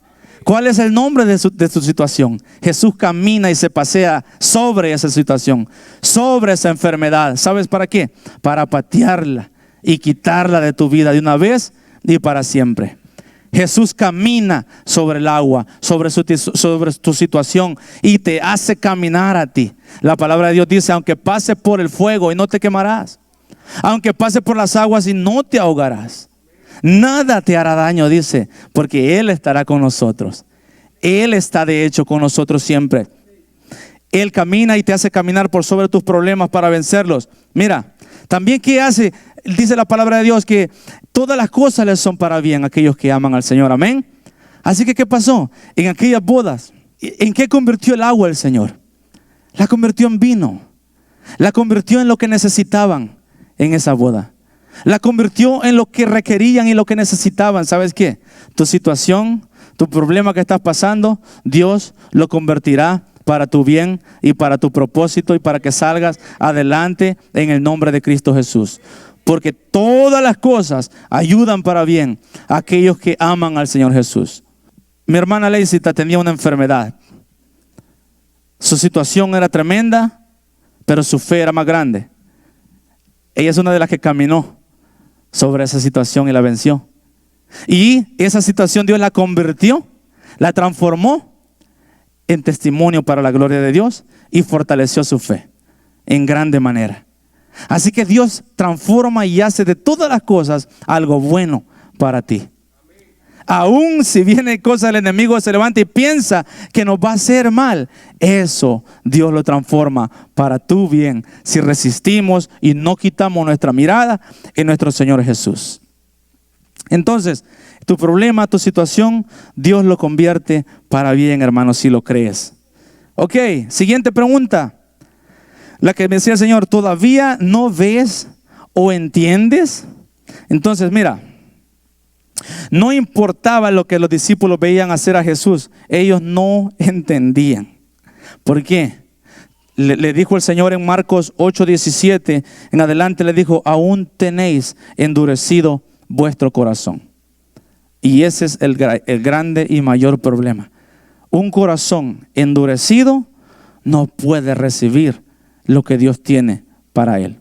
¿Cuál es el nombre de su situación? Jesús camina y se pasea sobre esa situación, sobre esa enfermedad. ¿Sabes para qué? Para patearla y quitarla de tu vida de una vez y para siempre. Jesús camina sobre el agua, sobre tu situación y te hace caminar a ti. La palabra de Dios dice, aunque pase por el fuego y no te quemarás, aunque pase por las aguas y no te ahogarás, nada te hará daño, dice, porque Él estará con nosotros. Él está de hecho con nosotros siempre. Él camina y te hace caminar por sobre tus problemas para vencerlos. Mira, también ¿qué hace? Dice la palabra de Dios que todas las cosas les son para bien a aquellos que aman al Señor. Amén. Así que ¿qué pasó? En aquellas bodas, ¿en qué convirtió el agua el Señor? La convirtió en vino. La convirtió en lo que necesitaban en esa boda. La convirtió en lo que requerían y lo que necesitaban. ¿Sabes qué? Tu situación, tu problema que estás pasando, Dios lo convertirá para tu bien y para tu propósito y para que salgas adelante en el nombre de Cristo Jesús. Porque todas las cosas ayudan para bien a aquellos que aman al Señor Jesús. Mi hermana Leicita tenía una enfermedad. Su situación era tremenda, pero su fe era más grande. Ella es una de las que caminó sobre esa situación y la venció. Y esa situación Dios la convirtió, la transformó en testimonio para la gloria de Dios y fortaleció su fe en grande manera. Así que Dios transforma y hace de todas las cosas algo bueno para ti. Aún si viene cosa del enemigo, se levanta y piensa que nos va a hacer mal, eso Dios lo transforma para tu bien si resistimos y no quitamos nuestra mirada en nuestro Señor Jesús. Entonces, tu problema, tu situación, Dios lo convierte para bien, hermanos, si lo crees. Ok, siguiente pregunta. La que me decía el Señor, ¿todavía no ves o entiendes? Entonces, mira, no importaba lo que los discípulos veían hacer a Jesús, ellos no entendían. ¿Por qué? Le dijo el Señor en Marcos 8:17 en adelante, le dijo, aún tenéis endurecido vuestro corazón. Y ese es el grande y mayor problema. Un corazón endurecido no puede recibir lo que Dios tiene para él.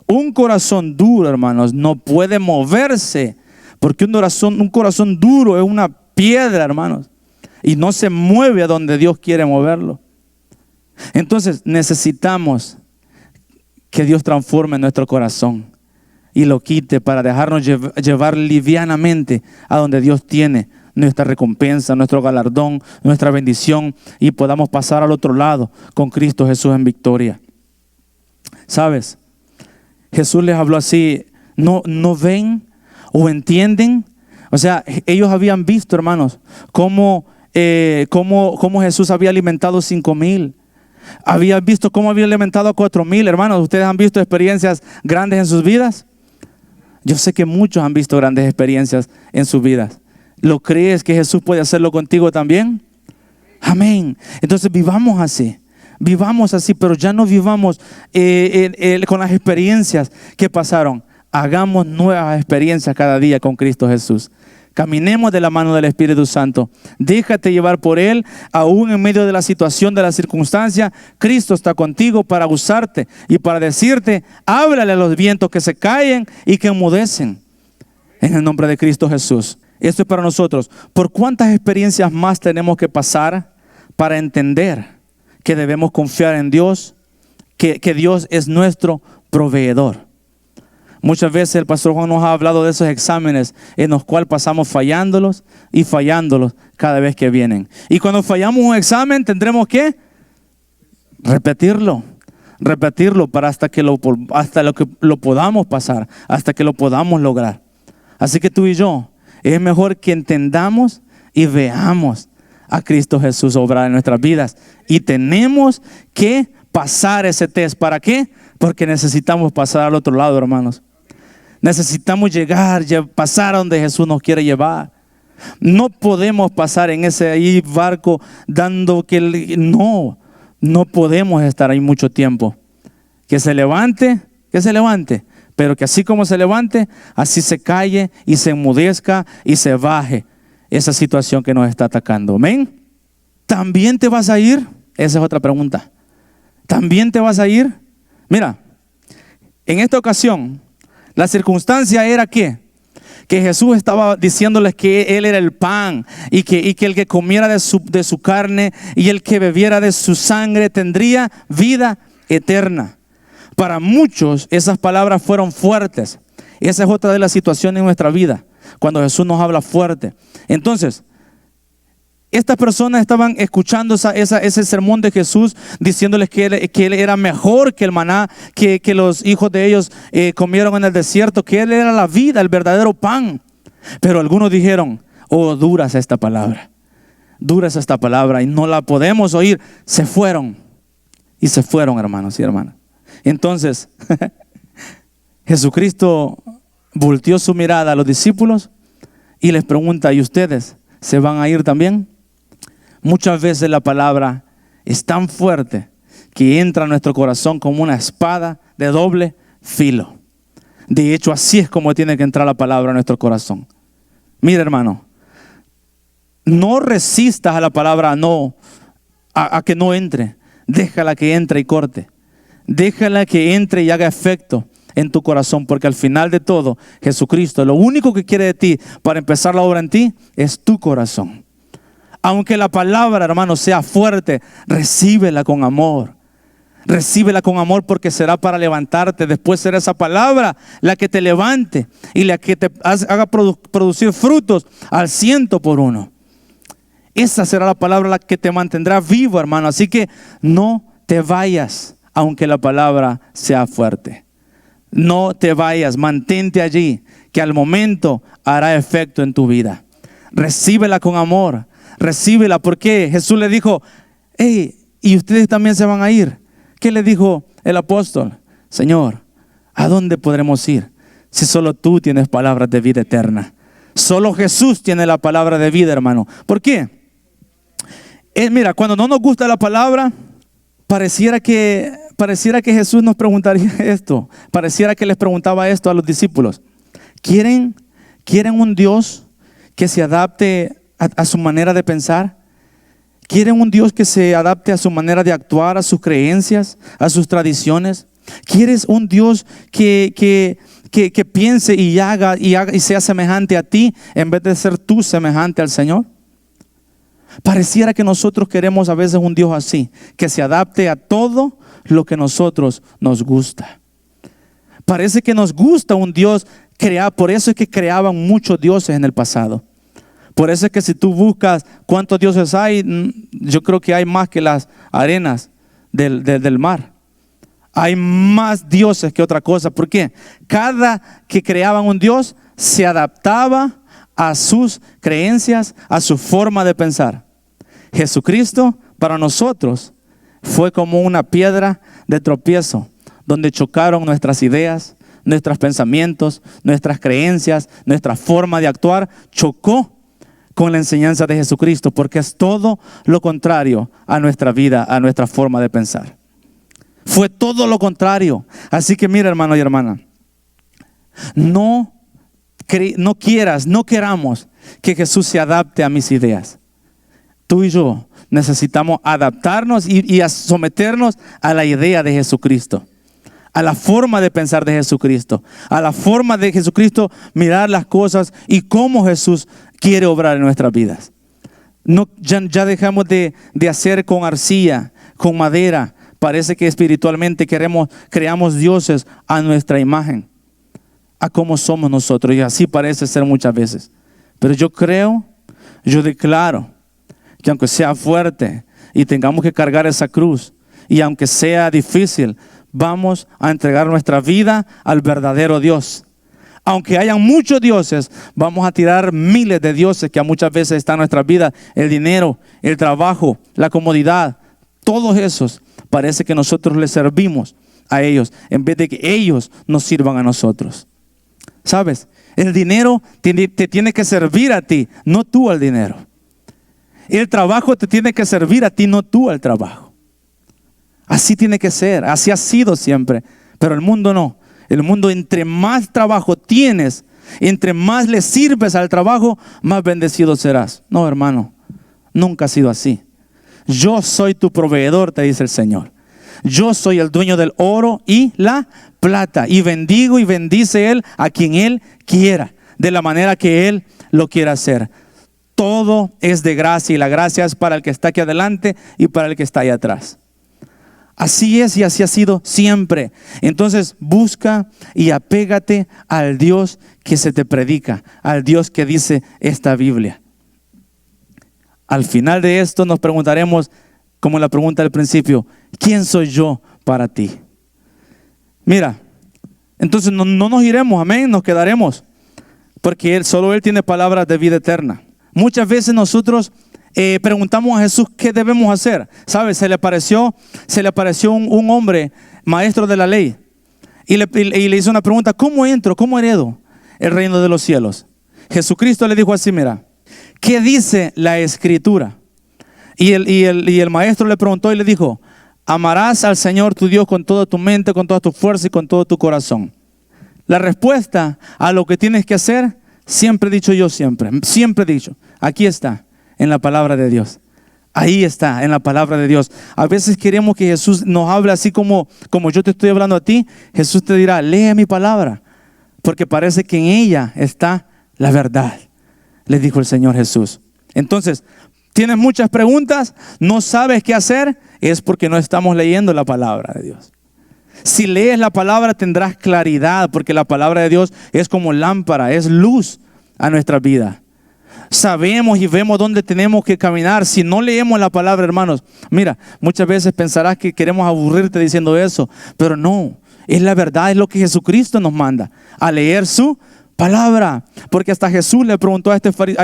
Un corazón duro, hermanos, no puede moverse, porque un corazón duro es una piedra, hermanos, y no se mueve a donde Dios quiere moverlo. Entonces necesitamos que Dios transforme nuestro corazón y lo quite para dejarnos llevar livianamente a donde Dios tiene nuestra recompensa, nuestro galardón, nuestra bendición, y podamos pasar al otro lado con Cristo Jesús en victoria. ¿Sabes? Jesús les habló así, no ven o entienden. O sea, ellos habían visto, hermanos, cómo Jesús había alimentado 5,000. Habían visto cómo había alimentado a 4,000. Hermanos, ¿ustedes han visto experiencias grandes en sus vidas? Yo sé que muchos han visto grandes experiencias en sus vidas. ¿Lo crees que Jesús puede hacerlo contigo también? Amén. Entonces vivamos así, pero ya no vivamos con las experiencias que pasaron. Hagamos nuevas experiencias cada día con Cristo Jesús. Caminemos de la mano del Espíritu Santo. Déjate llevar por Él, aún en medio de la situación, de la circunstancia. Cristo está contigo para usarte y para decirte, háblale a los vientos que se callen y que enmudecen. En el nombre de Cristo Jesús. Esto es para nosotros. ¿Por cuántas experiencias más tenemos que pasar para entender que debemos confiar en Dios? Que Dios es nuestro proveedor. Muchas veces el pastor Juan nos ha hablado de esos exámenes en los cuales pasamos fallándolos y fallándolos cada vez que vienen. Y cuando fallamos un examen tendremos que repetirlo para hasta que lo podamos pasar, hasta que lo podamos lograr. Así que tú y yo, es mejor que entendamos y veamos a Cristo Jesús obrar en nuestras vidas. Y tenemos que pasar ese test. ¿Para qué? Porque necesitamos pasar al otro lado, hermanos. Necesitamos pasar a donde Jesús nos quiere llevar. No podemos pasar en ese ahí barco dando no podemos estar ahí mucho tiempo. Que se levante, pero que así como se levante, así se calle y se enmudezca y se baje esa situación que nos está atacando. Amén. ¿También te vas a ir? Esa es otra pregunta. ¿También te vas a ir? Mira, en esta ocasión, la circunstancia era que Jesús estaba diciéndoles que Él era el pan y que el que comiera de su carne y el que bebiera de su sangre tendría vida eterna. Para muchos esas palabras fueron fuertes. Esa es otra de las situaciones en nuestra vida, cuando Jesús nos habla fuerte. Entonces, estas personas estaban escuchando ese sermón de Jesús, diciéndoles que él era mejor que el maná, que los hijos de ellos comieron en el desierto, que Él era la vida, el verdadero pan. Pero algunos dijeron, oh, dura es esta palabra y no la podemos oír. Se fueron, hermanos y hermanas. Entonces, Jesucristo volteó su mirada a los discípulos y les pregunta, ¿y ustedes se van a ir también? Muchas veces la palabra es tan fuerte que entra a nuestro corazón como una espada de doble filo. De hecho, así es como tiene que entrar la palabra a nuestro corazón. Mira, hermano, no resistas a la palabra a que no entre. Déjala que entre y corte. Déjala que entre y haga efecto en tu corazón, porque al final de todo, Jesucristo, lo único que quiere de ti para empezar la obra en ti es tu corazón. Aunque la palabra, hermano, sea fuerte, recíbela con amor. Recíbela con amor, porque será para levantarte. Después será esa palabra la que te levante y la que te haga producir frutos al 100%. Esa será la palabra la que te mantendrá vivo, hermano. Así que no te vayas, aunque la palabra sea fuerte. No te vayas, mantente allí, que al momento hará efecto en tu vida. Recíbela con amor, recíbela, porque Jesús le dijo, hey, ¿y ustedes también se van a ir? ¿Qué le dijo el apóstol? Señor, ¿a dónde podremos ir si solo tú tienes palabras de vida eterna? Solo Jesús tiene la palabra de vida, hermano. ¿Por qué? Mira, cuando no nos gusta la palabra, pareciera que Jesús nos preguntaría esto. Pareciera que les preguntaba esto a los discípulos. ¿Quieren un Dios que se adapte a su manera de pensar? ¿Quieren un Dios que se adapte a su manera de actuar, a sus creencias, a sus tradiciones? ¿Quieres un Dios que piense y haga y sea semejante a ti en vez de ser tú semejante al Señor? Pareciera que nosotros queremos a veces un Dios así, que se adapte a todo lo que a nosotros nos gusta. Parece que nos gusta un Dios creado. Por eso es que creaban muchos dioses en el pasado. Por eso es que si tú buscas cuántos dioses hay, yo creo que hay más que las arenas del mar. Hay más dioses que otra cosa. ¿Por qué? Cada que creaban un Dios se adaptaba a sus creencias, a su forma de pensar. Jesucristo para nosotros fue como una piedra de tropiezo, donde chocaron nuestras ideas, nuestros pensamientos, nuestras creencias, nuestra forma de actuar, chocó con la enseñanza de Jesucristo, porque es todo lo contrario a nuestra vida, a nuestra forma de pensar. Fue todo lo contrario. Así que mira, hermano y hermana, no queramos que Jesús se adapte a mis ideas. Tú y yo necesitamos adaptarnos y a someternos a la idea de Jesucristo, a la forma de pensar de Jesucristo, a la forma de Jesucristo mirar las cosas y cómo Jesús quiere obrar en nuestras vidas. Ya dejamos de hacer con arcilla, con madera. Parece que espiritualmente creamos dioses a nuestra imagen, a cómo somos nosotros, y así parece ser muchas veces. Pero yo declaro que aunque sea fuerte y tengamos que cargar esa cruz, y aunque sea difícil, vamos a entregar nuestra vida al verdadero Dios. Aunque hayan muchos dioses, vamos a tirar miles de dioses que muchas veces están en nuestras vidas. El dinero, el trabajo, la comodidad, todos esos, parece que nosotros les servimos a ellos en vez de que ellos nos sirvan a nosotros. ¿Sabes? El dinero te tiene que servir a ti, no tú al dinero. El trabajo te tiene que servir a ti, no tú al trabajo. Así tiene que ser, así ha sido siempre. Pero el mundo no. El mundo, entre más trabajo tienes, entre más le sirves al trabajo, más bendecido serás. No, hermano, nunca ha sido así. Yo soy tu proveedor, te dice el Señor. Yo soy el dueño del oro y la plata. Y bendigo y bendice Él a quien Él quiera, de la manera que Él lo quiera hacer. Todo es de gracia y la gracia es para el que está aquí adelante y para el que está ahí atrás. Así es y así ha sido siempre. Entonces busca y apégate al Dios que se te predica, al Dios que dice esta Biblia. Al final de esto nos preguntaremos, como la pregunta del principio, ¿quién soy yo para ti? Mira, entonces no nos iremos, amén, nos quedaremos, porque solo Él tiene palabras de vida eterna. Muchas veces nosotros preguntamos a Jesús qué debemos hacer. ¿Sabes? Se le apareció un hombre, maestro de la ley, y le hizo una pregunta: ¿cómo entro, cómo heredo el reino de los cielos? Jesucristo le dijo así: mira, ¿qué dice la Escritura? Y el maestro le preguntó y le dijo: amarás al Señor tu Dios con toda tu mente, con toda tu fuerza y con todo tu corazón. La respuesta a lo que tienes que hacer, siempre he dicho yo, siempre he dicho, aquí está, en la palabra de Dios. Ahí está, en la palabra de Dios. A veces queremos que Jesús nos hable así como yo te estoy hablando a ti. Jesús te dirá: lee mi palabra, porque parece que en ella está la verdad, le dijo el Señor Jesús. Entonces, tienes muchas preguntas, no sabes qué hacer, es porque no estamos leyendo la palabra de Dios. Si lees la palabra tendrás claridad, porque la palabra de Dios es como lámpara, es luz a nuestra vida. Sabemos y vemos dónde tenemos que caminar. Si no leemos la palabra, hermanos, mira, muchas veces pensarás que queremos aburrirte diciendo eso, pero no, es la verdad, es lo que Jesucristo nos manda, a leer su palabra. Porque hasta Jesús le preguntó a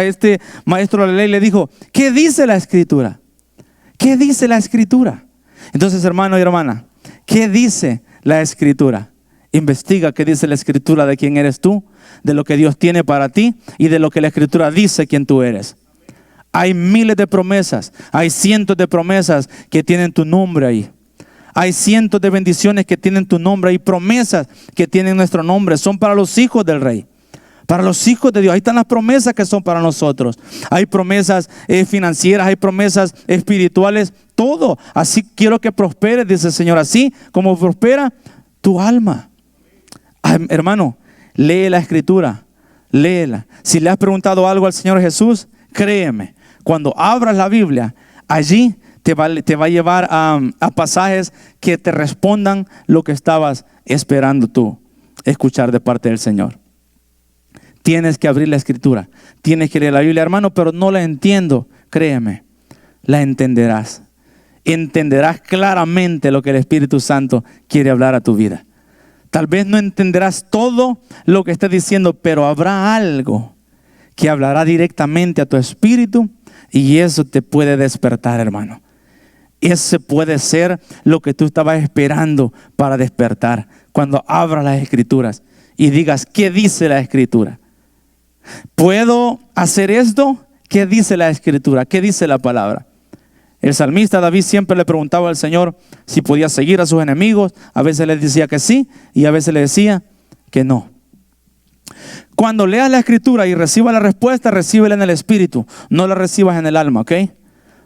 este maestro de la ley, le dijo: ¿qué dice la Escritura? ¿Qué dice la Escritura? Entonces, hermano y hermana, ¿qué dice la Escritura? Investiga qué dice la Escritura de quién eres tú, de lo que Dios tiene para ti y de lo que la Escritura dice quién tú eres. Hay miles de promesas, hay cientos de promesas que tienen tu nombre ahí. Hay cientos de bendiciones que tienen tu nombre. Hay promesas que tienen nuestro nombre. Son para los hijos del Rey, para los hijos de Dios. Ahí están las promesas que son para nosotros. Hay promesas financieras, hay promesas espirituales, todo. Así quiero que prosperes, dice el Señor, así como prospera tu alma. Ay, hermano, lee la Escritura, léela. Si le has preguntado algo al Señor Jesús, créeme, cuando abras la Biblia, allí te va a llevar a pasajes que te respondan lo que estabas esperando tú escuchar de parte del Señor. Tienes que abrir la Escritura, tienes que leer la Biblia, hermano, pero no la entiendo. Créeme, la entenderás. Entenderás claramente lo que el Espíritu Santo quiere hablar a tu vida. Tal vez no entenderás todo lo que está diciendo, pero habrá algo que hablará directamente a tu espíritu y eso te puede despertar, hermano. Ese puede ser lo que tú estabas esperando para despertar. Cuando abras las Escrituras y digas: ¿qué dice la Escritura? ¿Puedo hacer esto? ¿Qué dice la Escritura? ¿Qué dice la palabra? El salmista David siempre le preguntaba al Señor si podía seguir a sus enemigos. A veces le decía que sí y a veces le decía que no. Cuando leas la Escritura y recibas la respuesta, recíbela en el espíritu. No la recibas en el alma, ¿ok?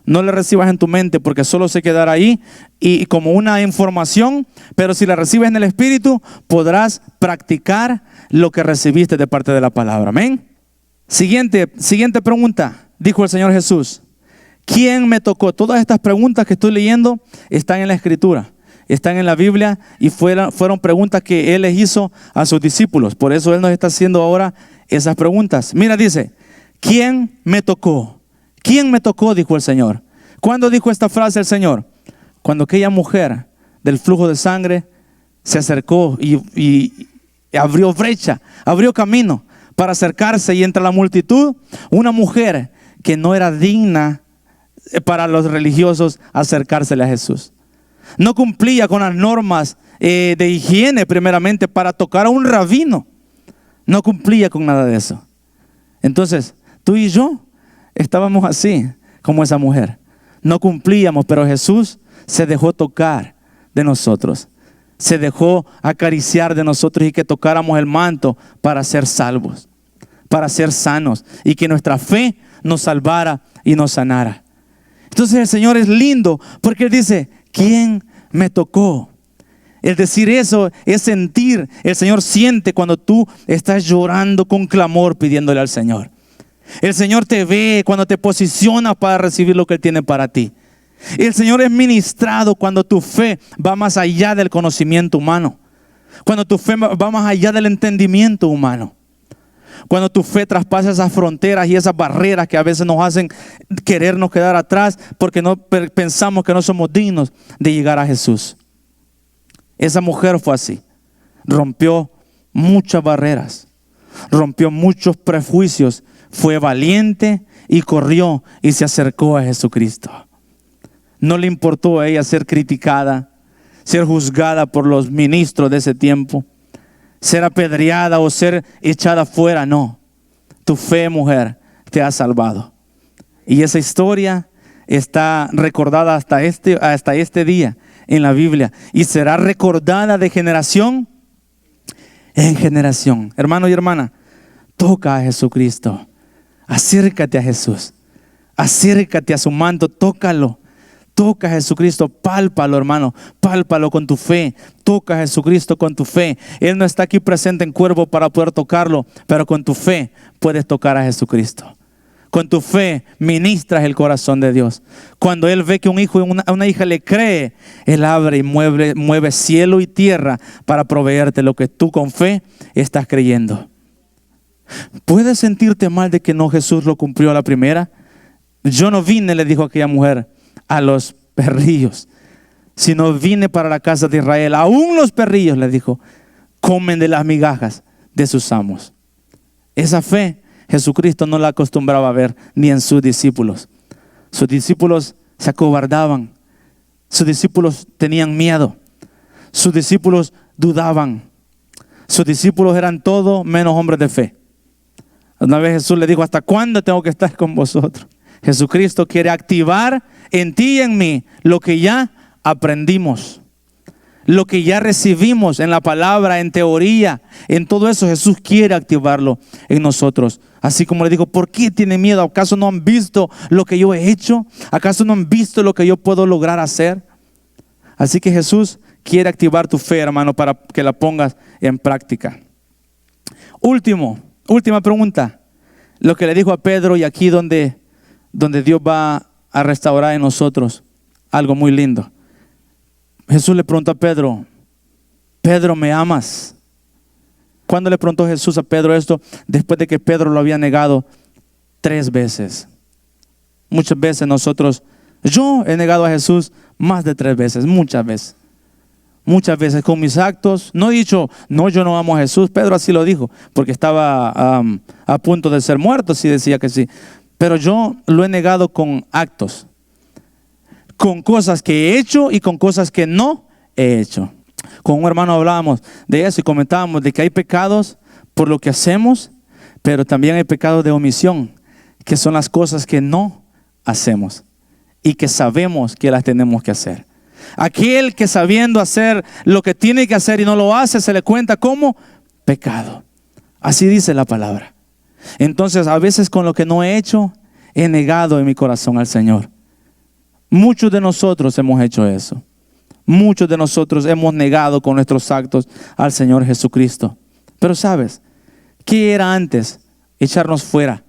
No la recibas en tu mente, porque solo se quedará ahí y como una información. Pero si la recibes en el espíritu, podrás practicar lo que recibiste de parte de la palabra. Amén. Siguiente pregunta, dijo el Señor Jesús: ¿quién me tocó? Todas estas preguntas que estoy leyendo están en la Escritura, están en la Biblia y fueron preguntas que Él les hizo a sus discípulos. Por eso Él nos está haciendo ahora esas preguntas. Mira, dice: ¿quién me tocó? ¿Quién me tocó? Dijo el Señor. ¿Cuándo dijo esta frase el Señor? Cuando aquella mujer del flujo de sangre se acercó y abrió brecha, abrió camino para acercarse, y entre la multitud una mujer que no era digna para los religiosos acercársele a Jesús. No cumplía con las normas de higiene primeramente para tocar a un rabino. No cumplía con nada de eso. Entonces, tú y yo estábamos así, como esa mujer. No cumplíamos, pero Jesús se dejó tocar de nosotros. Se dejó acariciar de nosotros y que tocáramos el manto para ser salvos, para ser sanos y que nuestra fe nos salvara y nos sanara. Entonces el Señor es lindo porque Él dice, ¿quién me tocó? El decir eso es sentir. El Señor siente cuando tú estás llorando con clamor pidiéndole al Señor. El Señor te ve cuando te posicionas para recibir lo que Él tiene para ti. El Señor es ministrado cuando tu fe va más allá del conocimiento humano. Cuando tu fe va más allá del entendimiento humano. Cuando tu fe traspasa esas fronteras y esas barreras que a veces nos hacen querernos quedar atrás porque no pensamos que no somos dignos de llegar a Jesús. Esa mujer fue así. Rompió muchas barreras. Rompió muchos prejuicios. Fue valiente y corrió y se acercó a Jesucristo. No le importó a ella ser criticada, ser juzgada por los ministros de ese tiempo, ser apedreada o ser echada fuera. No, tu fe, mujer, te ha salvado. Y esa historia está recordada hasta este día en la Biblia y será recordada de generación en generación. Hermano y hermana, toca a Jesucristo. Acércate a Jesús. Acércate a su manto, tócalo. Toca a Jesucristo, pálpalo, hermano, pálpalo con tu fe. Toca a Jesucristo con tu fe. Él no está aquí presente en cuerpo para poder tocarlo, pero con tu fe puedes tocar a Jesucristo. Con tu fe ministras el corazón de Dios. Cuando Él ve que un hijo y una hija le cree, Él abre y mueve cielo y tierra para proveerte lo que tú con fe estás creyendo. ¿Puedes sentirte mal de que no Jesús lo cumplió a la primera? Yo no vine, le dijo aquella mujer, a los perrillos, sino vine para la casa de Israel. Aún los perrillos, le dijo, comen de las migajas de sus amos. Esa fe Jesucristo no la acostumbraba a ver ni en sus discípulos. Sus discípulos se acobardaban. Sus discípulos tenían miedo. Sus discípulos dudaban. Sus discípulos eran todo menos hombres de fe. Una vez Jesús le dijo, ¿hasta cuándo tengo que estar con vosotros? Jesucristo quiere activar en ti y en mí lo que ya aprendimos, lo que ya recibimos en la palabra, en teoría, en todo eso. Jesús quiere activarlo en nosotros. Así como le digo, ¿por qué tienen miedo? ¿Acaso no han visto lo que yo he hecho? ¿Acaso no han visto lo que yo puedo lograr hacer? Así que Jesús quiere activar tu fe, hermano, para que la pongas en práctica. Última pregunta. Lo que le dijo a Pedro, y aquí donde Dios va a restaurar en nosotros algo muy lindo. Jesús le preguntó a Pedro, Pedro, ¿me amas? ¿Cuándo le preguntó Jesús a Pedro esto? Después de que Pedro lo había negado 3 veces. Muchas veces yo he negado a Jesús más de 3 veces, muchas veces. Muchas veces con mis actos. No he dicho, no, yo no amo a Jesús. Pedro así lo dijo, porque estaba a punto de ser muerto, sí decía que sí. Pero yo lo he negado con actos, con cosas que he hecho y con cosas que no he hecho. Con un hermano hablábamos de eso y comentábamos de que hay pecados por lo que hacemos, pero también hay pecados de omisión, que son las cosas que no hacemos y que sabemos que las tenemos que hacer. Aquel que sabiendo hacer lo que tiene que hacer y no lo hace, se le cuenta como pecado. Así dice la palabra. Entonces, a veces con lo que no he hecho, he negado en mi corazón al Señor. Muchos de nosotros hemos hecho eso. Muchos de nosotros hemos negado con nuestros actos al Señor Jesucristo. Pero ¿sabes qué era antes? Echarnos fuera,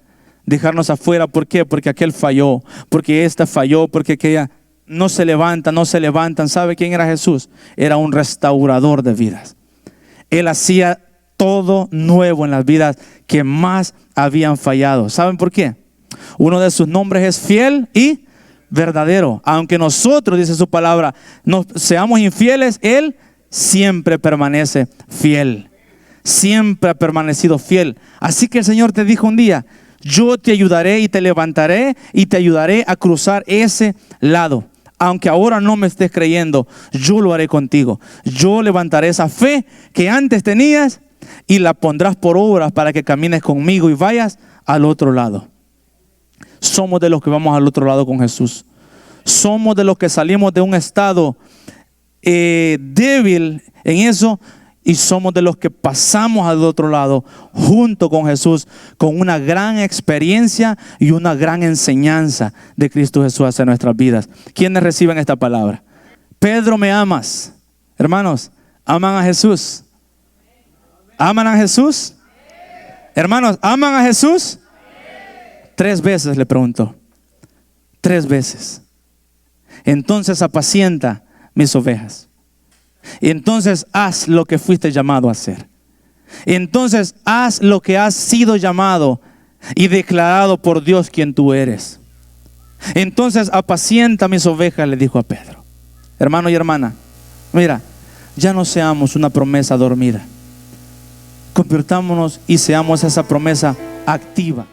dejarnos afuera. ¿Por qué? Porque aquel falló, porque esta falló, porque aquella no se levantan. ¿Sabe quién era Jesús? Era un restaurador de vidas. Él hacía todo nuevo en las vidas que más habían fallado. ¿Saben por qué? Uno de sus nombres es fiel y verdadero. Aunque nosotros, dice su palabra, nos seamos infieles, Él siempre permanece fiel. Siempre ha permanecido fiel. Así que el Señor te dijo un día, yo te ayudaré y te levantaré y te ayudaré a cruzar ese lado. Aunque ahora no me estés creyendo, yo lo haré contigo. Yo levantaré esa fe que antes tenías y la pondrás por obra para que camines conmigo y vayas al otro lado. Somos de los que vamos al otro lado con Jesús. Somos de los que salimos de un estado débil en eso, y somos de los que pasamos al otro lado junto con Jesús, con una gran experiencia y una gran enseñanza de Cristo Jesús hacia nuestras vidas. ¿Quiénes reciben esta palabra? Pedro, ¿me amas? Hermanos, ¿aman a Jesús? ¿Aman a Jesús? Hermanos, ¿aman a Jesús? 3 veces le preguntó. 3 veces. Entonces apacienta mis ovejas. Entonces haz lo que fuiste llamado a hacer. Entonces haz lo que has sido llamado y declarado por Dios quien tú eres. Entonces apacienta mis ovejas, le dijo a Pedro. Hermano y hermana, mira, ya no seamos una promesa dormida. Convirtámonos y seamos esa promesa activa.